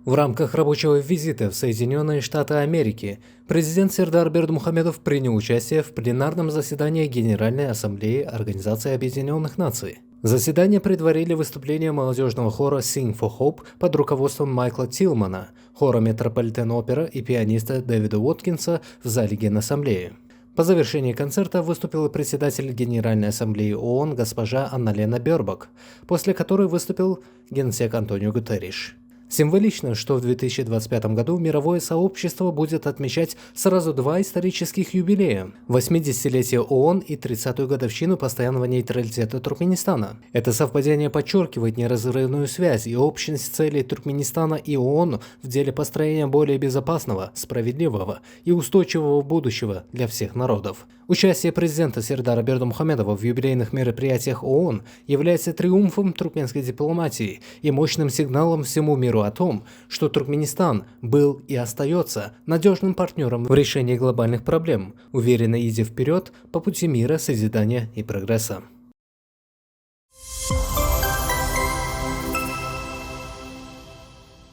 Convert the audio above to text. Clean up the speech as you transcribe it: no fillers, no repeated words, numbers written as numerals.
В рамках рабочего визита в Соединенные Штаты Америки президент Сердар Бердмухамедов принял участие в пленарном заседании Генеральной Ассамблеи Организации Объединенных Наций. Заседание предварили выступление молодежного хора Sing for Hope под руководством Майкла Тилмана, хора Метрополитен-опера и пианиста Дэвида Уоткинса в зале Генассамблеи. По завершении концерта выступил председатель Генеральной Ассамблеи ООН госпожа Анна-Лена Бербак, после которой выступил генсек Антонио Гутерриш. Символично, что в 2025 году мировое сообщество будет отмечать сразу два исторических юбилея – 80-летие ООН и 30-ю годовщину постоянного нейтралитета Туркменистана. Это совпадение подчеркивает неразрывную связь и общность целей Туркменистана и ООН в деле построения более безопасного, справедливого и устойчивого будущего для всех народов. Участие президента Сердара Бердмухамедова в юбилейных мероприятиях ООН является триумфом туркменской дипломатии и мощным сигналом всему миру о том, что Туркменистан был и остается надежным партнером в решении глобальных проблем, уверенно идя вперед по пути мира, созидания и прогресса.